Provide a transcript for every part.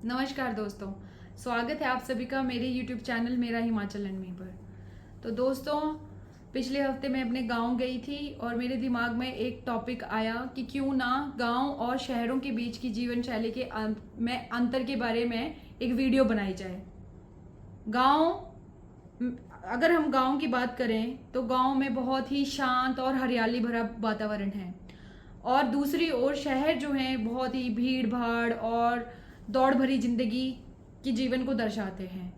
नमस्कार दोस्तों, स्वागत है आप सभी का मेरे YouTube चैनल मेरा हिमाचल एंड मी पर। तो दोस्तों, पिछले हफ्ते मैं अपने गांव गई थी और मेरे दिमाग में एक टॉपिक आया कि क्यों ना गांव और शहरों के बीच की जीवन शैली के में अंतर के बारे में एक वीडियो बनाई जाए। अगर हम गांव की बात करें तो गांव में बहुत ही शांत और हरियाली भरा वातावरण है, और दूसरी ओर शहर जो है बहुत ही भीड़ भाड़ और दौड़ भरी जिंदगी की जीवन को दर्शाते हैं।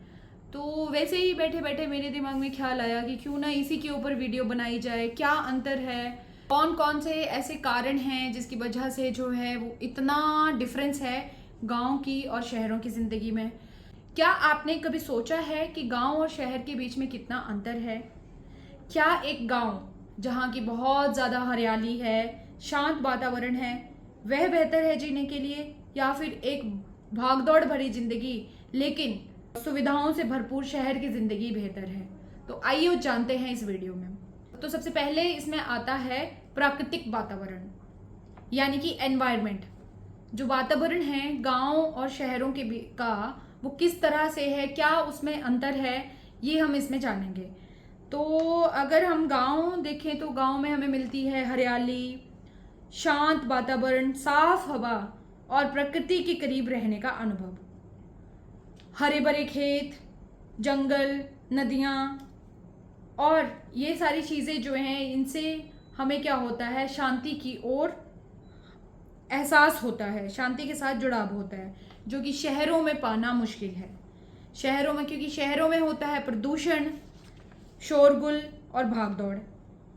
तो वैसे ही बैठे बैठे मेरे दिमाग में ख्याल आया कि क्यों ना इसी के ऊपर वीडियो बनाई जाए। क्या अंतर है, कौन कौन से ऐसे कारण हैं जिसकी वजह से जो है वो इतना डिफरेंस है गांव की और शहरों की ज़िंदगी में। क्या आपने कभी सोचा है कि गांव और शहर के बीच में कितना अंतर है? क्या एक गांव जहाँ की बहुत ज़्यादा हरियाली है, शांत वातावरण है, वह बेहतर है जीने के लिए, या फिर एक भागदौड़ भरी जिंदगी लेकिन सुविधाओं से भरपूर शहर की जिंदगी बेहतर है? तो आइए जानते हैं इस वीडियो में। तो सबसे पहले इसमें आता है प्राकृतिक वातावरण, यानी कि एनवायरनमेंट। जो वातावरण है गांव और शहरों के का, वो किस तरह से है, क्या उसमें अंतर है, ये हम इसमें जानेंगे। तो अगर हम गांव देखें तो गांव में हमें मिलती है हरियाली, शांत वातावरण, साफ हवा और प्रकृति के करीब रहने का अनुभव। हरे भरे खेत, जंगल, नदियाँ और ये सारी चीज़ें जो हैं, इनसे हमें क्या होता है, शांति की ओर एहसास होता है, शांति के साथ जुड़ाव होता है, जो कि शहरों में पाना मुश्किल है। शहरों में, क्योंकि शहरों में होता है प्रदूषण, शोरगुल और भागदौड़।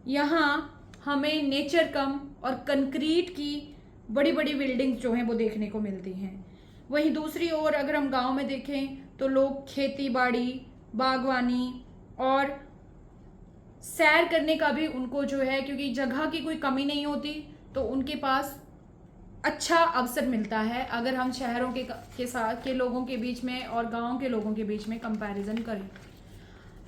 यहाँ हमें नेचर कम और कंक्रीट की बड़ी बड़ी बिल्डिंग्स जो हैं वो देखने को मिलती हैं। वहीं दूसरी ओर अगर हम गांव में देखें तो लोग खेती बाड़ी, बागवानी और सैर करने का भी उनको जो है, क्योंकि जगह की कोई कमी नहीं होती, तो उनके पास अच्छा अवसर मिलता है अगर हम शहरों के साथ के लोगों के बीच में और गांव के लोगों के बीच में कंपैरिजन करें।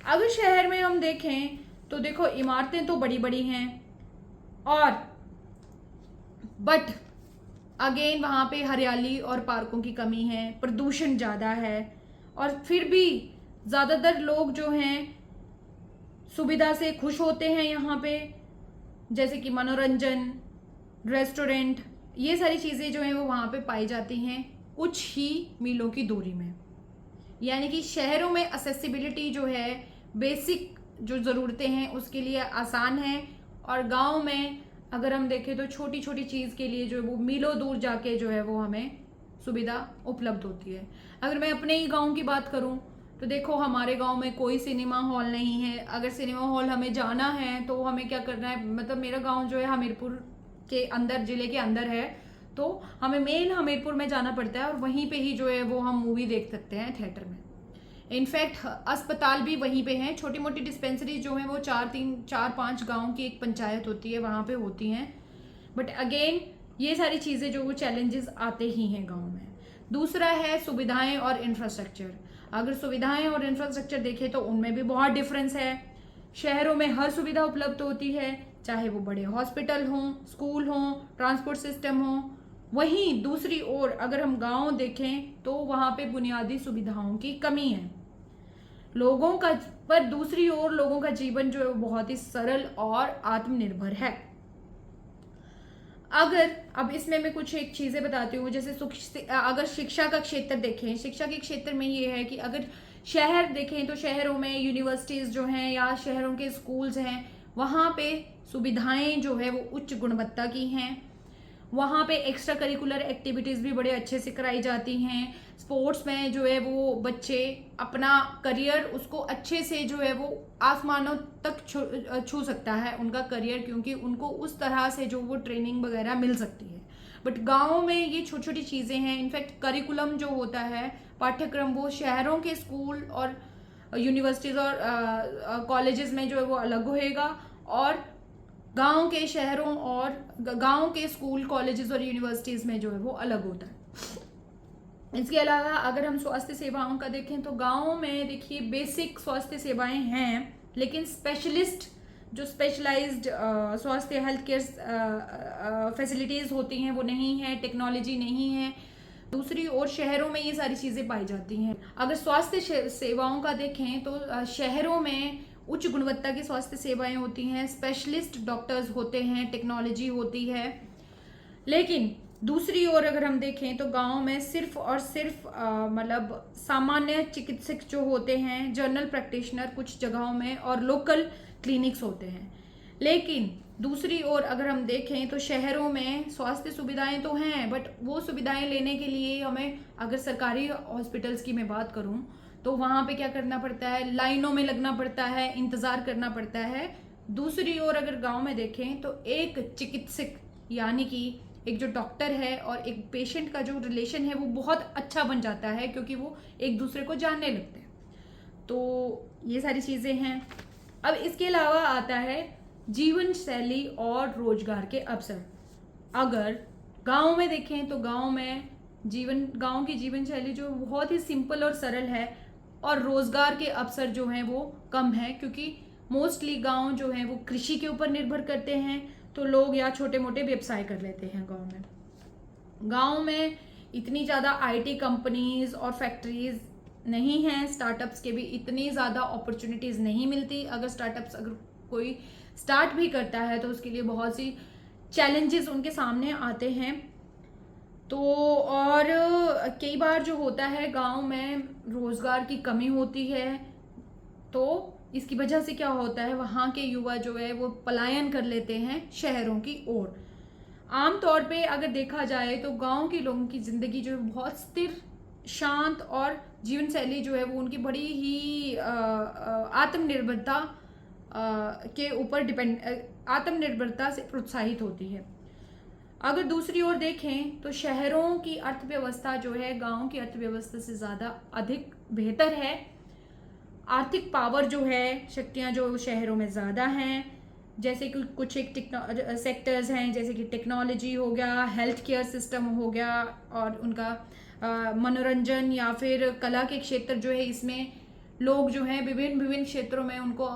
अगर शहर में हम देखें तो देखो, इमारतें तो बड़ी बड़ी हैं, और बट अगेन वहाँ पे हरियाली और पार्कों की कमी है, प्रदूषण ज़्यादा है, और फिर भी ज़्यादातर लोग जो हैं सुविधा से खुश होते हैं यहाँ पे, जैसे कि मनोरंजन, रेस्टोरेंट, ये सारी चीज़ें जो हैं वो वहाँ पे पाई जाती हैं कुछ ही मीलों की दूरी में। यानी कि शहरों में असेसिबिलिटी जो है, बेसिक जो ज़रूरतें हैं उसके लिए आसान है, और गांव में अगर हम देखें तो छोटी छोटी चीज़ के लिए जो है वो मीलों दूर जाके जो है वो हमें सुविधा उपलब्ध होती है। अगर मैं अपने ही गांव की बात करूं तो देखो, हमारे गांव में कोई सिनेमा हॉल नहीं है। अगर सिनेमा हॉल हमें जाना है तो हमें क्या करना है, मतलब मेरा गांव जो है हमीरपुर के अंदर, जिले के अंदर है, तो हमें मेन हमीरपुर में जाना पड़ता है, और वहीं पे ही जो है वो हम मूवी देख सकते हैं थिएटर में। इनफैक्ट अस्पताल भी वहीं पे हैं। छोटी मोटी डिस्पेंसरी जो है वो 4-5 गांव की एक पंचायत होती है, वहाँ पे होती हैं। बट अगेन ये सारी चीज़ें जो वो चैलेंजेस आते ही हैं गांव में। दूसरा है सुविधाएं और इंफ्रास्ट्रक्चर। अगर सुविधाएं और इंफ्रास्ट्रक्चर देखें तो उनमें भी बहुत डिफरेंस है। शहरों में हर सुविधा उपलब्ध होती है, चाहे वो बड़े हॉस्पिटल हों, स्कूल हों, ट्रांसपोर्ट सिस्टम हो। वहीं दूसरी ओर अगर हम गांव देखें तो वहाँ पे बुनियादी सुविधाओं की कमी है लोगों का, पर दूसरी ओर लोगों का जीवन जो है वो बहुत ही सरल और आत्मनिर्भर है। अगर अब इसमें मैं कुछ एक चीज़ें बताती हूँ, जैसे अगर शिक्षा का क्षेत्र देखें, शिक्षा के क्षेत्र में ये है कि अगर शहर देखें तो शहरों में यूनिवर्सिटीज़ जो हैं या शहरों के स्कूल्स हैं, वहाँ पे सुविधाएं जो है वो उच्च गुणवत्ता की हैं। वहाँ पे एक्स्ट्रा करिकुलर एक्टिविटीज़ भी बड़े अच्छे से कराई जाती हैं। स्पोर्ट्स में जो है वो बच्चे अपना करियर उसको अच्छे से जो है वो आसमानों तक छू सकता है उनका करियर, क्योंकि उनको उस तरह से जो वो ट्रेनिंग वगैरह मिल सकती है। बट गाँव में ये छोटी छोटी चीज़ें हैं। इनफैक्ट करिकुलम जो होता है, पाठ्यक्रम, वो शहरों के स्कूल और यूनिवर्सिटीज़ और कॉलेजेस में जो है वो अलग होएगा, और गांव के शहरों और गांव के स्कूल, कॉलेजेस और यूनिवर्सिटीज़ में जो है वो अलग होता है। इसके अलावा अगर हम स्वास्थ्य सेवाओं का देखें तो गांव में देखिए बेसिक स्वास्थ्य सेवाएं हैं, लेकिन स्पेशलिस्ट जो स्पेशलाइज्ड स्वास्थ्य हेल्थ केयर फैसिलिटीज़ होती हैं वो नहीं है, टेक्नोलॉजी नहीं है। दूसरी ओर शहरों में ये सारी चीज़ें पाई जाती हैं। अगर स्वास्थ्य सेवाओं का देखें तो शहरों में उच्च गुणवत्ता की स्वास्थ्य सेवाएं होती हैं, स्पेशलिस्ट डॉक्टर्स होते हैं, टेक्नोलॉजी होती है। लेकिन दूसरी ओर अगर हम देखें तो गांव में सिर्फ और सिर्फ मतलब सामान्य चिकित्सक जो होते हैं, जनरल प्रैक्टिशनर कुछ जगहों में, और लोकल क्लिनिक्स होते हैं। लेकिन दूसरी ओर अगर हम देखें तो शहरों में स्वास्थ्य सुविधाएं तो हैं, बट वो सुविधाएं लेने के लिए हमें, अगर सरकारी हॉस्पिटल्स की मैं बात करूं तो वहां पे क्या करना पड़ता है, लाइनों में लगना पड़ता है, इंतजार करना पड़ता है। दूसरी ओर अगर गांव में देखें तो एक चिकित्सक यानी कि एक जो डॉक्टर है और एक पेशेंट का जो रिलेशन है वो बहुत अच्छा बन जाता है, क्योंकि वो एक दूसरे को जानने लगते हैं। तो ये सारी चीजें हैं। अब इसके अलावा आता है जीवन शैली और रोजगार के अवसर। अगर गांव में देखें तो गांव की जीवन शैली जो बहुत ही सिंपल और सरल है, और रोजगार के अवसर जो हैं वो कम है, क्योंकि मोस्टली गांव जो है वो कृषि के ऊपर निर्भर करते हैं। तो लोग या छोटे मोटे व्यवसाय कर लेते हैं गांव में। गांव में इतनी ज़्यादा आईटी कंपनीज और फैक्ट्रीज नहीं हैं, स्टार्टअप्स के भी इतनी ज़्यादा अपॉर्चुनिटीज़ नहीं मिलती। अगर कोई स्टार्ट भी करता है तो उसके लिए बहुत सी चैलेंजेस उनके सामने आते हैं। तो और कई बार जो होता है गांव में रोजगार की कमी होती है, तो इसकी वजह से क्या होता है, वहाँ के युवा जो है वो पलायन कर लेते हैं शहरों की ओर। आमतौर पे अगर देखा जाए तो गांव के लोगों की ज़िंदगी जो है बहुत स्थिर, शांत, और जीवन शैली जो है वो उनकी बड़ी ही आत्मनिर्भरता के ऊपर आत्मनिर्भरता से प्रोत्साहित होती है। अगर दूसरी ओर देखें तो शहरों की अर्थव्यवस्था जो है गांव की अर्थव्यवस्था से ज़्यादा अधिक बेहतर है। आर्थिक पावर जो है, शक्तियां जो शहरों में ज़्यादा हैं, जैसे कि कुछ एक सेक्टर्स हैं, जैसे कि टेक्नोलॉजी हो गया, हेल्थ केयर सिस्टम हो गया, और उनका मनोरंजन या फिर कला के क्षेत्र जो है, इसमें लोग जो हैं विभिन्न क्षेत्रों में उनको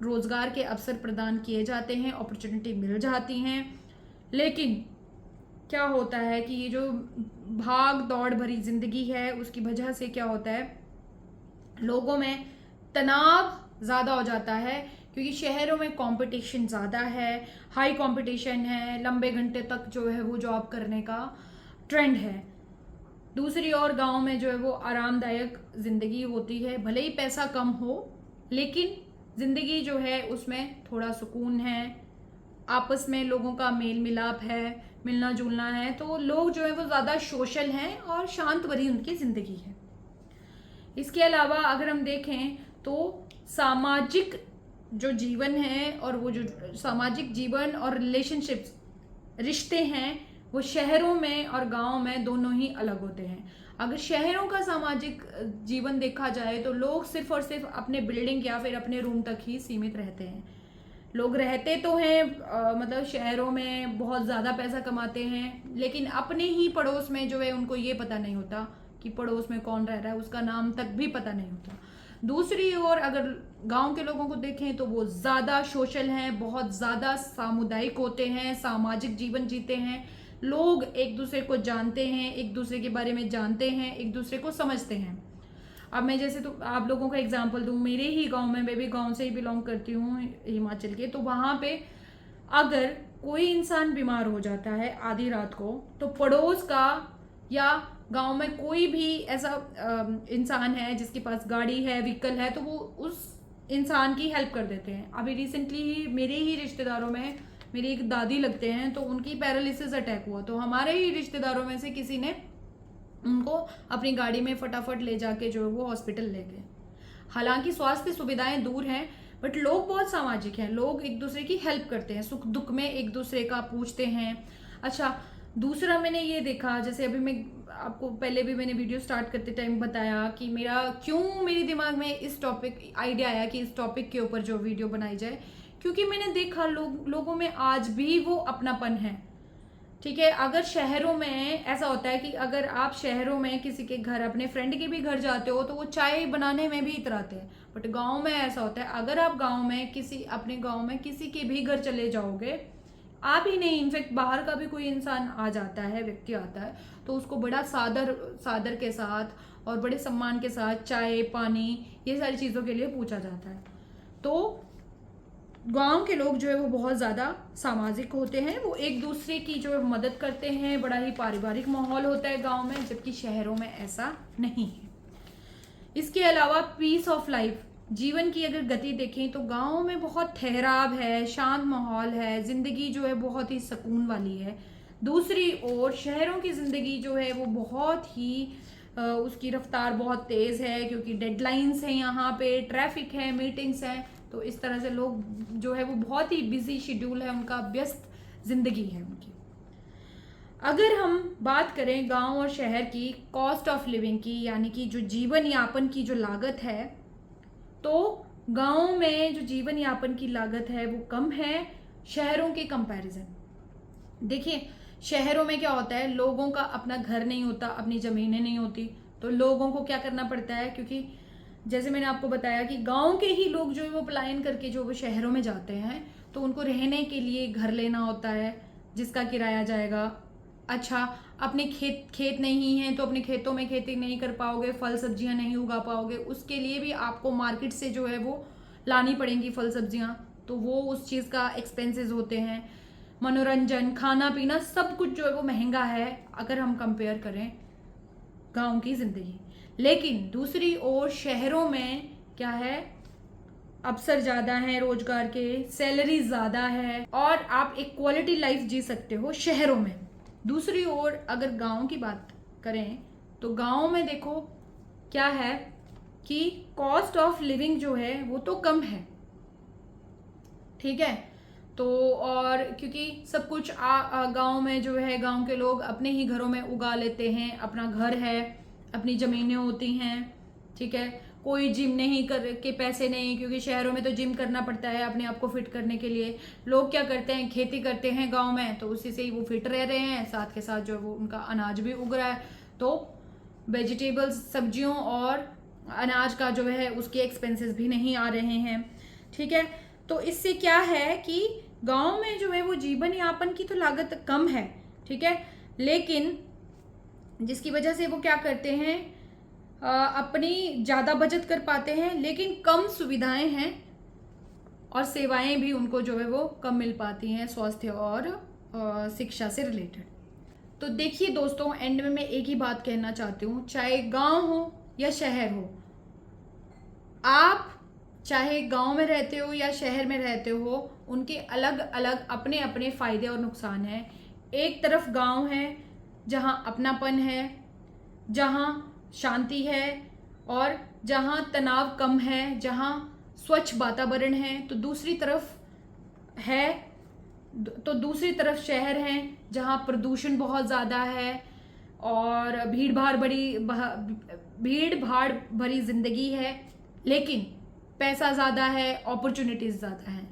रोजगार के अवसर प्रदान किए जाते हैं, अपॉर्चुनिटी मिल जाती हैं। लेकिन क्या होता है कि ये जो भाग दौड़ भरी जिंदगी है उसकी वजह से क्या होता है, लोगों में तनाव ज़्यादा हो जाता है, क्योंकि शहरों में कंपटीशन ज़्यादा है, हाई कंपटीशन है, लंबे घंटे तक जो है वो जॉब करने का ट्रेंड है। दूसरी ओर गांव में जो है वो आरामदायक ज़िंदगी होती है, भले ही पैसा कम हो, लेकिन ज़िंदगी जो है उसमें थोड़ा सुकून है, आपस में लोगों का मेल मिलाप है, मिलना जुलना है, तो लोग जो है वो ज़्यादा सोशल हैं और शांत भरी उनकी ज़िंदगी है। इसके अलावा अगर हम देखें तो सामाजिक जो जीवन है, और वो जो सामाजिक जीवन और रिलेशनशिप्स, रिश्ते हैं, वो शहरों में और गांव में दोनों ही अलग होते हैं। अगर शहरों का सामाजिक जीवन देखा जाए तो लोग सिर्फ और सिर्फ अपने बिल्डिंग या फिर अपने रूम तक ही सीमित रहते हैं। लोग रहते तो हैं मतलब शहरों में बहुत ज़्यादा पैसा कमाते हैं, लेकिन अपने ही पड़ोस में जो है उनको ये पता नहीं होता कि पड़ोस में कौन रह रहा है, उसका नाम तक भी पता नहीं होता। दूसरी ओर अगर गांव के लोगों को देखें तो वो ज़्यादा सोशल हैं, बहुत ज़्यादा सामुदायिक होते हैं, सामाजिक जीवन जीते हैं। लोग एक दूसरे को जानते हैं, एक दूसरे के बारे में जानते हैं, एक दूसरे को समझते हैं। अब मैं जैसे तो आप लोगों को एग्जांपल दूं, मेरे ही गांव में, मैं भी गांव से ही बिलोंग करती हूँ, हिमाचल के, तो वहाँ पे अगर कोई इंसान बीमार हो जाता है आधी रात को, तो पड़ोस का या गांव में कोई भी ऐसा इंसान है जिसके पास गाड़ी है, व्हीकल है, तो वो उस इंसान की हेल्प कर देते हैं। अभी रिसेंटली ही मेरे ही रिश्तेदारों में मेरी एक दादी लगते हैं, तो उनकी पैरालिसिस अटैक हुआ, तो हमारे ही रिश्तेदारों में से किसी ने उनको अपनी गाड़ी में फटाफट ले जाके जो है वो हॉस्पिटल ले गए। हालांकि स्वास्थ्य सुविधाएं दूर हैं, बट लोग बहुत सामाजिक हैं, लोग एक दूसरे की हेल्प करते हैं, सुख दुख में एक दूसरे का पूछते हैं। अच्छा, दूसरा मैंने ये देखा, जैसे अभी मैं आपको पहले भी मैंने वीडियो स्टार्ट करते टाइम बताया कि मेरे दिमाग में इस टॉपिक आइडिया आया कि इस टॉपिक के ऊपर जो वीडियो बनाई जाए, क्योंकि मैंने देखा लोगों में आज भी वो अपनापन है। ठीक है, अगर शहरों में ऐसा होता है कि अगर आप शहरों में किसी के घर, अपने फ्रेंड के भी घर जाते हो, तो वो चाय बनाने में भी इतराते हैं, बट गांव में ऐसा होता है, अगर आप अपने गांव में किसी के भी घर चले जाओगे, आप ही नहीं, इनफेक्ट बाहर का भी कोई इंसान आ जाता है, व्यक्ति आता है, तो उसको बड़ा सादर के साथ और बड़े सम्मान के साथ चाय पानी ये सारी चीज़ों के लिए पूछा जाता है। तो गांव के लोग जो है वो बहुत ज़्यादा सामाजिक होते हैं, वो एक दूसरे की जो है मदद करते हैं, बड़ा ही पारिवारिक माहौल होता है गांव में, जबकि शहरों में ऐसा नहीं है। इसके अलावा पीस ऑफ लाइफ, जीवन की अगर गति देखें तो गाँव में बहुत ठहराव है, शांत माहौल है, ज़िंदगी जो है बहुत ही सुकून वाली है। दूसरी ओर शहरों की ज़िंदगी जो है वो बहुत ही उसकी रफ्तार बहुत तेज़ है, क्योंकि डेडलाइंस हैं, यहाँ पे ट्रैफिक है, मीटिंग्स हैं, तो इस तरह से लोग जो है वो बहुत ही बिजी शेड्यूल है उनका, व्यस्त ज़िंदगी है उनकी। अगर हम बात करें गांव और शहर की कॉस्ट ऑफ लिविंग की, यानी कि जो जीवन यापन की जो लागत है, तो गांव में जो जीवन यापन की लागत है वो कम है शहरों के कंपैरिजन। देखिए शहरों में क्या होता है, लोगों का अपना घर नहीं होता, अपनी ज़मीनें नहीं होती, तो लोगों को क्या करना पड़ता है, क्योंकि जैसे मैंने आपको बताया कि गांव के ही लोग जो है वो पलायन करके जो वो शहरों में जाते हैं, तो उनको रहने के लिए घर लेना होता है जिसका किराया जाएगा। अच्छा, अपने खेत नहीं है तो अपने खेतों में खेती नहीं कर पाओगे, फल सब्जियां नहीं उगा पाओगे, उसके लिए भी आपको मार्केट से जो है वो लानी पड़ेंगी फल सब्जियां, तो वो उस चीज़ का एक्सपेंसेस होते हैं। मनोरंजन, खाना पीना, सब कुछ जो है वो महंगा है अगर हम कंपेयर करें गांव की ज़िंदगी। लेकिन दूसरी ओर शहरों में क्या है, अवसर ज़्यादा हैं रोजगार के, सैलरी ज़्यादा है और आप एक क्वालिटी लाइफ जी सकते हो शहरों में। दूसरी ओर अगर गांव की बात करें तो गांव में देखो क्या है कि कॉस्ट ऑफ लिविंग जो है वो तो कम है, ठीक है। तो और क्योंकि सब कुछ गांव में जो है गांव के लोग अपने ही घरों में उगा लेते हैं, अपना घर है, अपनी ज़मीनें होती हैं, ठीक है। कोई जिम नहीं कर के पैसे नहीं, क्योंकि शहरों में तो जिम करना पड़ता है अपने आप को फिट करने के लिए। लोग क्या करते हैं, खेती करते हैं गांव में, तो उसी से ही वो फिट रह रहे हैं, साथ के साथ जो वो उनका अनाज भी उग रहा है, तो वेजिटेबल्स, सब्जियों और अनाज का जो है उसके एक्सपेंसेस भी नहीं आ रहे हैं, ठीक है। तो इससे क्या है कि गांव में जो है वो जीवन यापन की तो लागत कम है, ठीक है, लेकिन जिसकी वजह से वो क्या करते हैं, अपनी ज़्यादा बचत कर पाते हैं, लेकिन कम सुविधाएं हैं और सेवाएं भी उनको जो है वो कम मिल पाती हैं, स्वास्थ्य और शिक्षा से रिलेटेड। तो देखिए दोस्तों, एंड में मैं एक ही बात कहना चाहती हूँ, चाहे गांव हो या शहर हो, आप चाहे गांव में रहते हो या शहर में रहते हो, उनके अलग अलग अपने अपने फ़ायदे और नुकसान हैं। एक तरफ गांव है जहाँ अपनापन है, जहाँ शांति है और जहाँ तनाव कम है, जहाँ स्वच्छ वातावरण है, तो दूसरी तरफ शहर है जहाँ प्रदूषण बहुत ज़्यादा है और भीड़ भाड़ भरी ज़िंदगी है, लेकिन पैसा ज़्यादा है, अपॉर्चुनिटीज़ ज़्यादा हैं।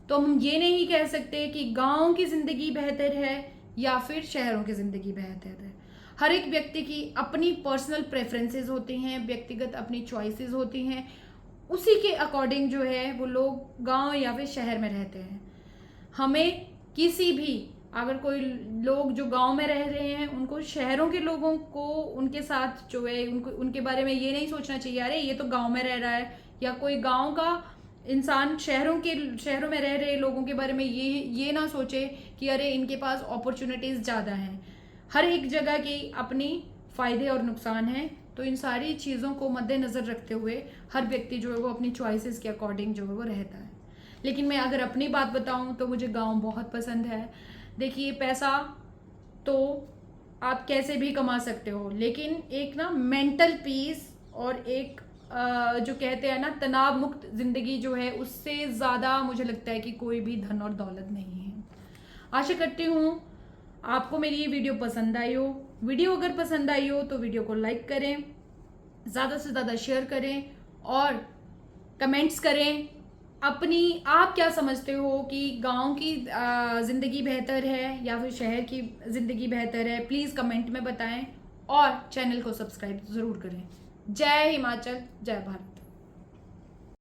तो हम ये नहीं कह सकते कि गांव की ज़िंदगी बेहतर है या फिर शहरों की ज़िंदगी बेहतर है। हर एक व्यक्ति की अपनी पर्सनल प्रेफरेंसेस होती हैं, व्यक्तिगत अपनी चॉइसेस होती हैं, उसी के अकॉर्डिंग जो है वो लोग गांव या फिर शहर में रहते हैं। हमें किसी भी अगर कोई लोग जो गांव में रह रहे हैं, उनको शहरों के लोगों को उनके साथ जो है उनके बारे में ये नहीं सोचना चाहिए अरे ये तो गांव में रह रहा है, या कोई गांव का इंसान शहरों में रह रहे लोगों के बारे में ये ना सोचे कि अरे इनके पास अपॉर्चुनिटीज़ ज़्यादा हैं। हर एक जगह की अपनी फ़ायदे और नुकसान हैं, तो इन सारी चीज़ों को मद्देनज़र रखते हुए हर व्यक्ति जो है वो अपनी चॉइसेस के अकॉर्डिंग जो है वो रहता है। लेकिन मैं अगर अपनी बात बताऊं तो मुझे गांव बहुत पसंद है। देखिए पैसा तो आप कैसे भी कमा सकते हो, लेकिन एक ना मेंटल पीस और एक जो कहते हैं ना तनाव मुक्त ज़िंदगी जो है, उससे ज़्यादा मुझे लगता है कि कोई भी धन और दौलत नहीं है। आशा करती हूँ आपको मेरी ये वीडियो पसंद आई हो। वीडियो अगर पसंद आई हो तो वीडियो को लाइक करें, ज़्यादा से ज़्यादा शेयर करें और कमेंट्स करें अपनी, आप क्या समझते हो कि गांव की ज़िंदगी बेहतर है या फिर शहर की ज़िंदगी बेहतर है, प्लीज़ कमेंट में बताएं और चैनल को सब्सक्राइब ज़रूर करें। जय हिमाचल, जय भारत।